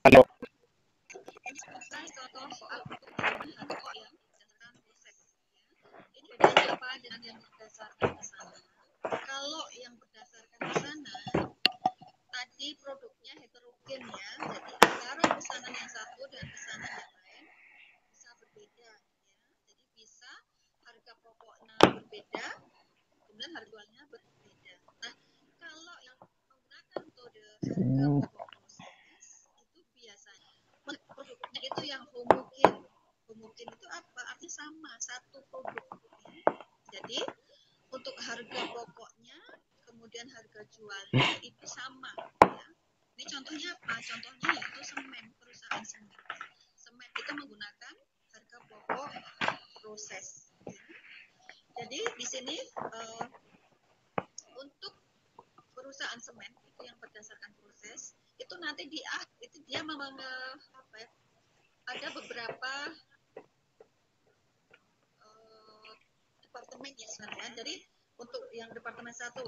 Ini sebagai contoh soal pertumbuhan pokok yang berdasarkan proses. Ini bedanya apa dengan yang berdasarkan pesanan? Kalau yang berdasarkan pesanan, tadi produknya heterogen ya, jadi antara pesanan yang satu dan pesanan yang lain bisa berbeda ya. Jadi bisa harga pokoknya berbeda, kemudian harga jualnya berbeda. Nah, kalau yang menggunakan metode harga pokok proses itu biasanya produknya itu yang homogen. Homogen itu apa? Artinya sama, satu produk. Jadi untuk harga pokoknya, kemudian harga jualnya itu sama. Ya. Ini contohnya apa? Contohnya yaitu semen, perusahaan semen. Semen itu menggunakan harga pokok proses. Jadi di sini untuk perusahaan semen itu yang berdasarkan proses itu nanti itu dia ada beberapa departemen ya sebenarnya. Jadi untuk yang departemen satu,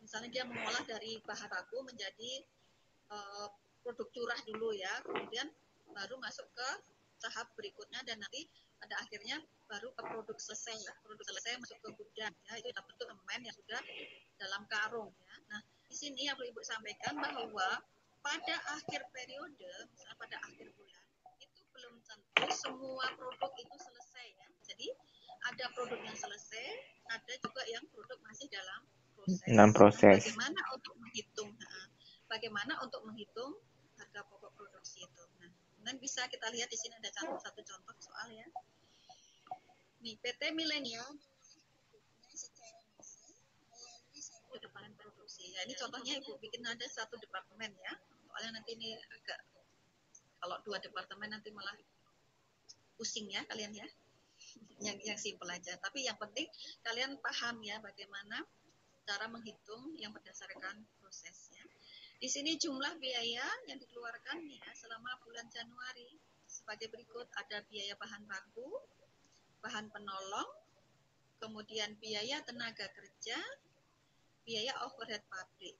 misalnya dia mengolah dari bahan baku menjadi produk curah dulu ya, kemudian baru masuk ke tahap berikutnya dan nanti pada akhirnya baru ke produk selesai. Produk selesai masuk ke gudang ya, itu dalam bentuk semen yang sudah dalam karung ya. Nah, di sini yang perlu Ibu sampaikan bahwa pada akhir periode, misalnya pada akhir bulan, itu belum tentu semua produk itu selesai ya. Jadi ada produk yang selesai, ada juga yang produk masih dalam proses. Dalam proses. Nah, bagaimana untuk menghitung harga pokok produksi itu. Nah, kemudian bisa kita lihat di sini ada satu contoh soal ya. Nih, PT Milenial secara massal melalui satu departemen produksi. Ya, ini contohnya Ibu bikin ada satu departemen ya. Soalnya nanti ini agak kalau dua departemen nanti malah pusing ya kalian ya. Yang simpel aja. Tapi yang penting kalian paham ya bagaimana cara menghitung yang berdasarkan prosesnya. Di sini jumlah biaya yang dikeluarkan ya selama bulan Januari sebagai berikut, ada biaya bahan baku, bahan penolong, kemudian biaya tenaga kerja, biaya overhead pabrik.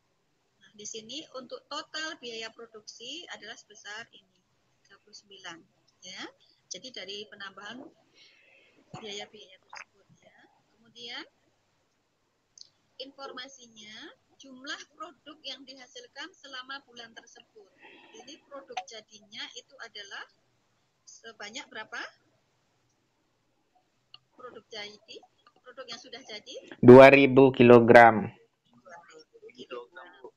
Nah, di sini untuk total biaya produksi adalah sebesar ini 39 ya. Jadi dari penambahan biaya-biaya tersebut ya. Kemudian informasinya jumlah produk yang dihasilkan selama bulan tersebut. Ini produk jadinya itu adalah sebanyak berapa? Produk jadi, produk yang sudah jadi 2000 kilogram. 2000 kilogram.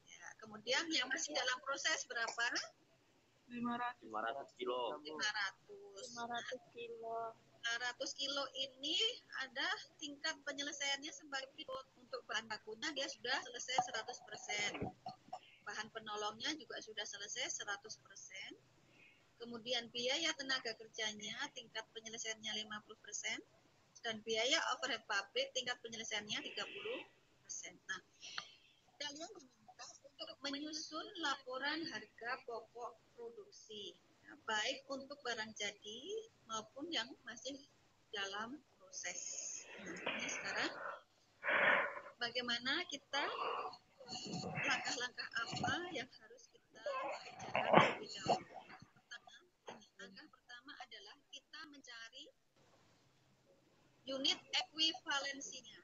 Ya, kemudian yang masih dalam proses berapa? 500 kilo. 500 kilo. 500 kilo ini ada tingkat penyelesaiannya sebagai berikut. Untuk bahan bakunya dia sudah selesai 100%. Bahan penolongnya juga sudah selesai 100%. Kemudian biaya tenaga kerjanya tingkat penyelesaiannya 50%. Dan biaya overhead pabrik tingkat penyelesaiannya 30%. Nah, kalian diminta untuk menyusun laporan harga pokok produksi. Baik untuk barang jadi maupun yang masih dalam proses. Nah, ini sekarang bagaimana kita langkah-langkah apa yang harus kita kerjakan terlebih dahulu. Langkah pertama adalah kita mencari unit ekuivalensinya.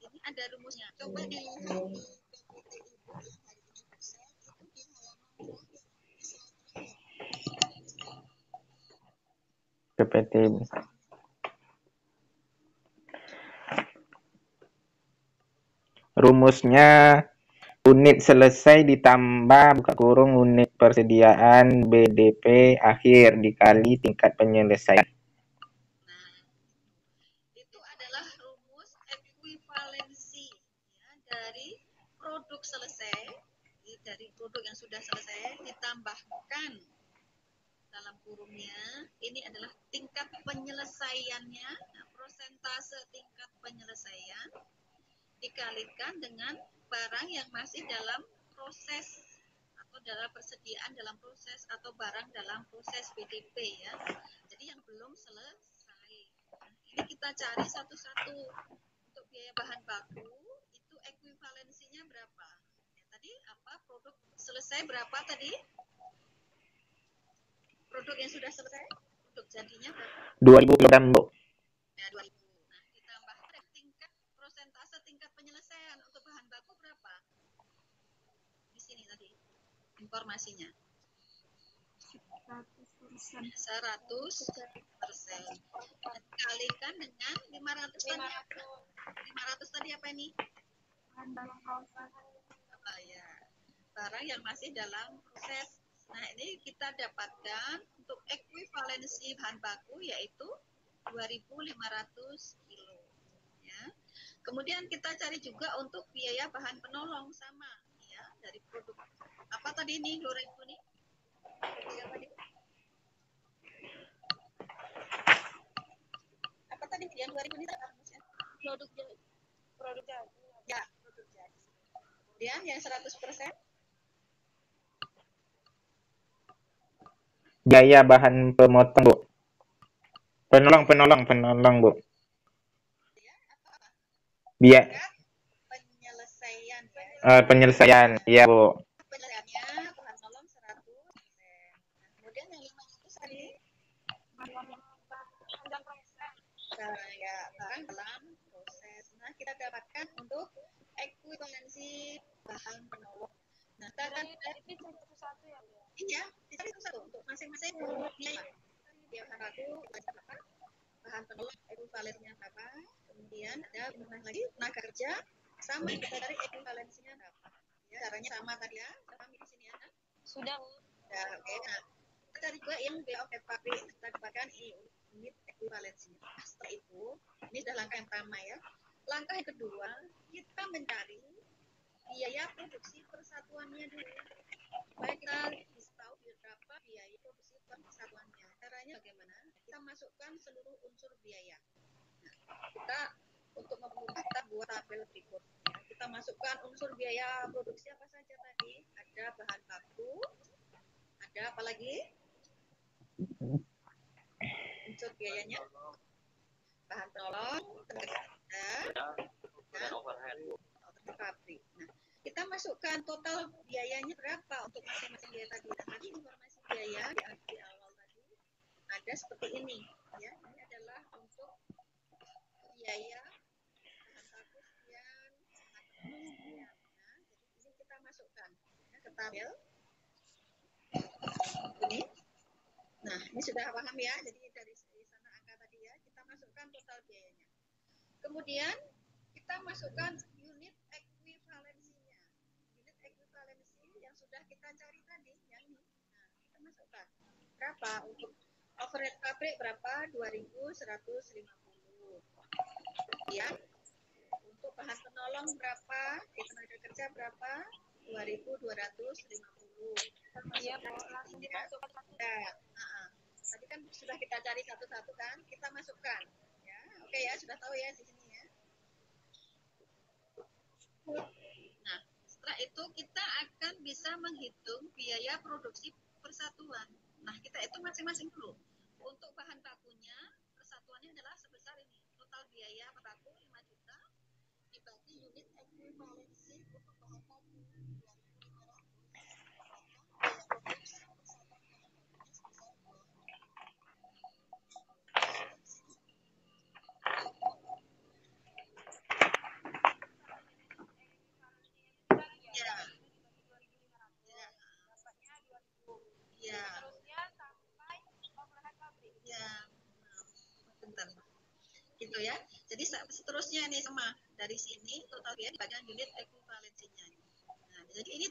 Ini ada rumusnya. Coba dilihat di PPT Ibu yang hari ini bisa itu di halaman PPT. Rumusnya unit selesai ditambah buka kurung unit persediaan BDP akhir dikali tingkat penyelesaian. Nah, itu adalah rumus ekuivalensi ya, dari produk selesai, dari produk yang sudah selesai ditambahkan dalam kurungnya ini adalah tingkat penyelesaiannya, nah, persentase tingkat penyelesaian dikalikan dengan barang yang masih dalam proses atau dalam persediaan dalam proses atau barang dalam proses BDP ya. Jadi yang belum selesai. Nah, ini kita cari satu-satu. Untuk biaya bahan baku itu ekuivalensinya berapa? Ya, tadi apa produk selesai berapa tadi? produk yang sudah selesai, produk jadinya berapa? 2000 kg, Bu. Ya, 2000. Nah, ditambahkan tingkat persentase tingkat penyelesaian untuk bahan baku berapa? Di sini tadi informasinya. 100%. Dikalikan dengan 500 tadi apa? 500 tadi apa ini? Ya, barang yang masih dalam proses. Nah, ini kita dapatkan untuk ekuivalensi bahan baku yaitu 2.500 kilo. Ya. Kemudian kita cari juga untuk biaya bahan penolong sama ya dari produk apa tadi ini 2.000 nih? Apa nih? Apa tadi yang 2.000 ini produk jadi. Ya, produk jadi. Kemudian yang 100%. Biaya bahan pemotong, Bu. Penolong, Bu. Ya, apa? Biaya Penyelesaian ya. penyelesaian, iya, Bu. Penyelesaiannya bahan penolong 100%. Nah, kemudian yang 500 tadi ya barang dalam proses. Nah, kita dapatkan untuk ekuivalensi bahan penolong. Nah, kita akan satu ya. Iya, dicari satu untuk masing-masing biaya. Biaya bahan baku berapa? Bahan penolong ekuivalensinya berapa? Kemudian ada lagi tenaga kerja sama kita cari ekuivalensinya berapa. Ya, caranya sama tadi ya. Sama di sini ya. Sudah. Ya, oke. Nah, kita cari juga yang BOPP kita dapatkan unit ekuivalensinya. Setelah itu, ini sudah langkah yang pertama ya. Langkah yang kedua, kita mencari biaya produksi persatuannya dulu. Supaya kita bisa tahu berapa biaya produksi persatuannya. Caranya bagaimana? Kita masukkan seluruh unsur biaya. Nah, kita untuk membuat kita buat tabel berikut. Ya, kita masukkan unsur biaya produksi apa saja tadi? Ada bahan baku, ada apa lagi? Unsur biayanya bahan penolong, dan overhead pabrik. Nah, kita masukkan total biayanya berapa untuk masing-masing biaya tadi. Nah, tadi informasi biaya di awal tadi ada seperti ini. Ya, ini adalah untuk biaya bahan baku sekian, bahan penolong sekian. Nah, jadi ini kita masukkan ya, ke tabel ini. Nah, ini sudah paham ya. Jadi dari sana angka tadi ya, kita masukkan total biayanya. Kemudian kita masukkan unit ekuivalensinya. Unit ekuivalensi yang sudah kita cari tadi, yang ini. Nah, kita masukkan. Berapa? Untuk overhead pabrik berapa? 2.150. Kemudian untuk bahan penolong berapa? Tenaga kerja berapa? 2.250. Iya, langsung dimasukkan. Tadi kan sudah kita cari satu-satu kan, kita masukkan. Ya, oke ya, sudah tahu ya di sini ya. Nah, setelah itu kita akan bisa menghitung biaya produksi persatuan. Nah, kita hitung masing-masing dulu. Untuk bahan bakunya, persatuannya adalah sebesar ini. Total biaya baku 5 juta dibagi unit ekuivalensi untuk bahan baku 2.500. Ya. Terusnya sampai overhead pabrik. Ya. Bentar. Gitu ya. Jadi seterusnya nih sama dari sini total biaya dibagikan unit ekuivalensinya. Nah, jadi ini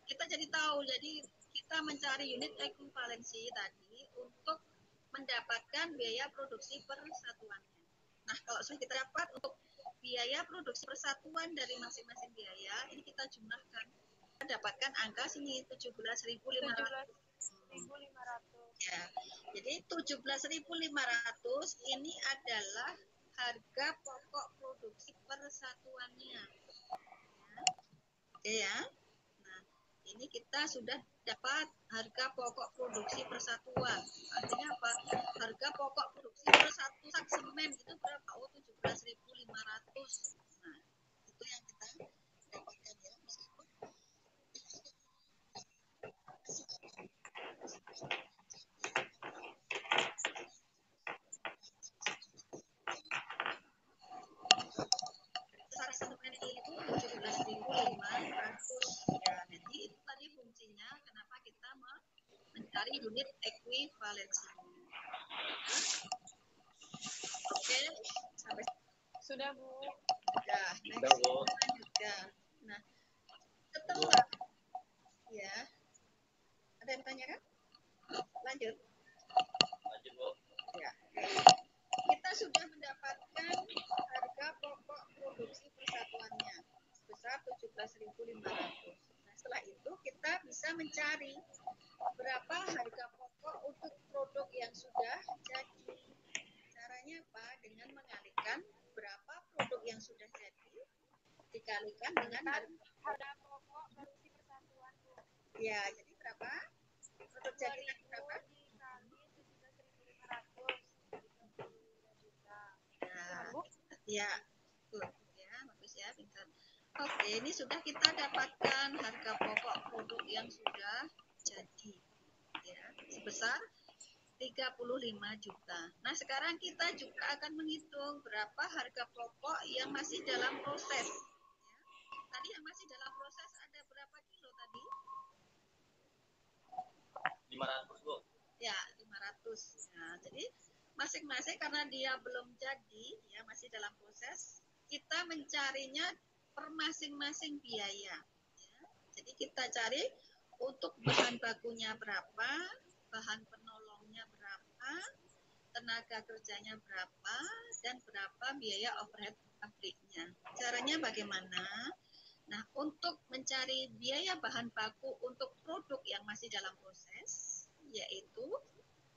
kita jadi tahu. Jadi kita mencari unit ekuivalensi tadi untuk mendapatkan biaya produksi persatuannya. Nah, kalau sudah kita dapat untuk biaya produksi persatuan dari masing-masing biaya, ini kita jumlahkan. Kita dapatkan angka sini 17.500. Ya, jadi 17.500 ini adalah harga pokok produksi persatuannya. Ya. Oke ya. Nah, ini kita sudah dapat harga pokok produksi persatuan. Artinya apa? Harga pokok produksi per satu sak semen itu berapa? Oh, 17.500. Nah, itu yang kita dapatkan ya. unit ekuivalensi. Oke, sampai Sudah, Bu. sudah. Next, lanjutkan. Nah, setelah ya, ada yang tanyakan? Lanjut. Ya. Kita sudah mendapatkan harga pokok produksi persatuannya sebesar 17.500. Nah, setelah itu kita bisa mencari berapa harga pokok untuk produk yang sudah jadi. Caranya apa? Dengan mengalihkan berapa produk yang sudah jadi dikalikan dengan harga pokok produksi persatuan, Bu. Ya, jadi berapa? Produk jadi tadi berapa? Dikali 17.500. 35 juta. Ya, ya, bagus ya, pintar. Oke, ini sudah kita dapatkan harga pokok produk yang sudah jadi, ya, sebesar 35 juta. Nah, sekarang kita juga akan menghitung berapa harga pokok yang masih dalam proses. Ya. Tadi yang masih dalam proses ada berapa kilo tadi? 500, Bu. Ya, 500. Nah, jadi masing-masing karena dia belum jadi, ya masih dalam proses, kita mencarinya per masing-masing biaya. Ya. Jadi kita cari untuk bahan bakunya berapa, bahan penolongnya berapa, tenaga kerjanya berapa, dan berapa biaya overhead pabriknya. Caranya bagaimana? Nah, untuk mencari biaya bahan baku untuk produk yang masih dalam proses, yaitu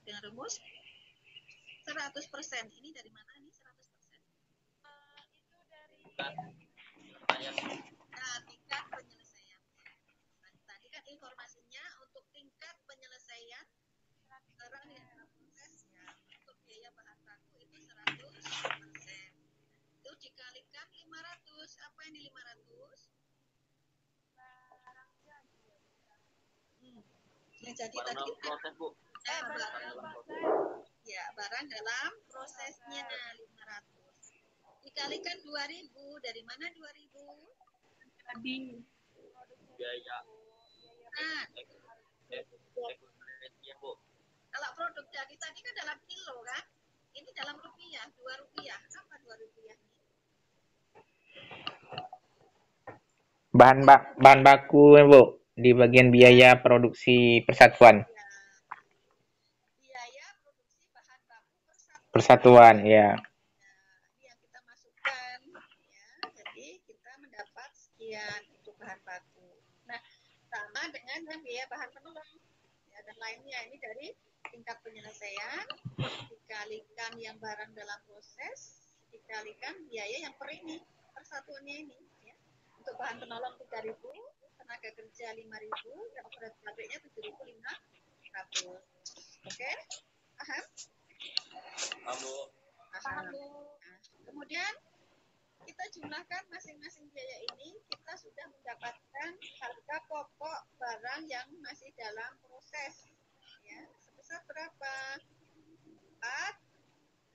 dengan rumus 100%. Ini dari mana nih 100%? Itu dari Nah, tingkat penyelesaian. Nah, tadi kan informasinya untuk tingkat penyelesaian barang yang dalam proses, ya, untuk biaya bahan baku itu 100%. Itu dikalikan 500. Apa yang di 500? barang jadi, ya, Bu. Yang jadi Barang tadi dalam proses, Bu. Ya, barang dalam prosesnya 500. Dikalikan 2000. Dari mana 2000? Tadi Biaya Nah, ekuivalensinya, Bu. kalau produk jadi tadi kan dalam kilo kan? Ini dalam rupiah, 2 rupiah. Apa 2 rupiah? Bahan baku, Bu, di bagian biaya produksi persatuan. Ya, biaya produksi bahan baku Persatuan, ya. Ini yang kita masukkan, ya. Jadi kita mendapat sekian untuk bahan baku. Nah, sama dengan yang biaya bahan penolong, ya, dan lainnya. Ini dari tingkat penyelesaian dikalikan yang barang dalam proses dikalikan biaya yang per ini persatuannya ini, ya. Untuk bahan penolong 3.000, tenaga kerja 5.000, dan overhead pabriknya 7.500. Oke, paham? Bu. Paham. Nah, kemudian kita jumlahkan masing-masing biaya ini, kita sudah mendapatkan harga pokok barang yang masih dalam proses, ya, sebesar berapa?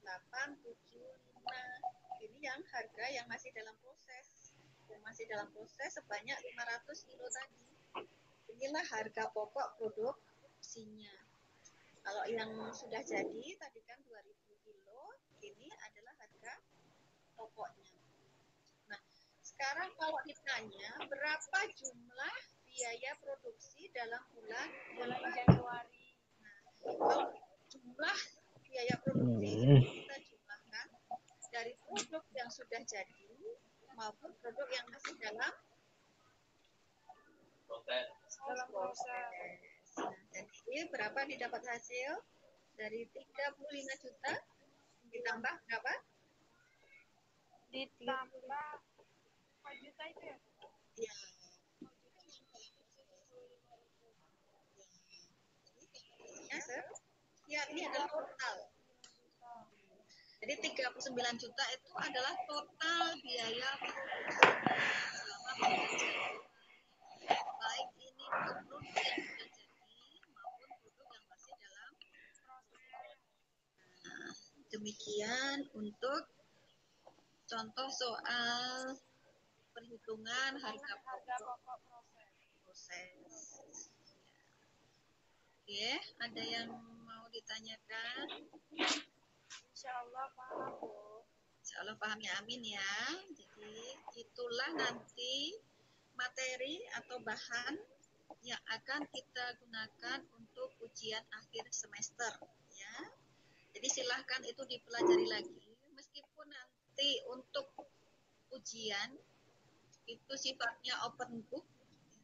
4.875. Ini yang harga yang masih dalam proses. Yang masih dalam proses sebanyak 500 kilo tadi. Inilah harga pokok produksinya. Kalau yang sudah jadi tadi kan 2000 kilo, ini adalah harga pokoknya. Nah, sekarang kalau ditanya berapa jumlah biaya produksi dalam bulan Januari. Nah, kalau jumlah biaya produksi kita jumlahkan dari produk yang sudah jadi maupun produk yang masih dalam Proses. Nah, jadi berapa didapat hasil? Dari 35 juta ditambah berapa? Ditambah 4 juta itu ya? Ya. Ya, ini adalah total. Jadi 39 juta itu adalah total biaya produksi selama bulan Januari. Baik ini untuk produk yang sudah jadi maupun produk yang masih dalam proses. Nah, demikian untuk contoh soal perhitungan harga pokok proses. Oke, ada yang mau ditanyakan? Insya Allah paham, Bu. Insya Allah paham ya, amin ya. Jadi itulah nanti materi atau bahan yang akan kita gunakan untuk ujian akhir semester ya. Jadi silahkan itu dipelajari lagi. Meskipun nanti untuk ujian itu sifatnya open book,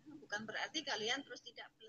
ya, bukan berarti kalian terus tidak belajar.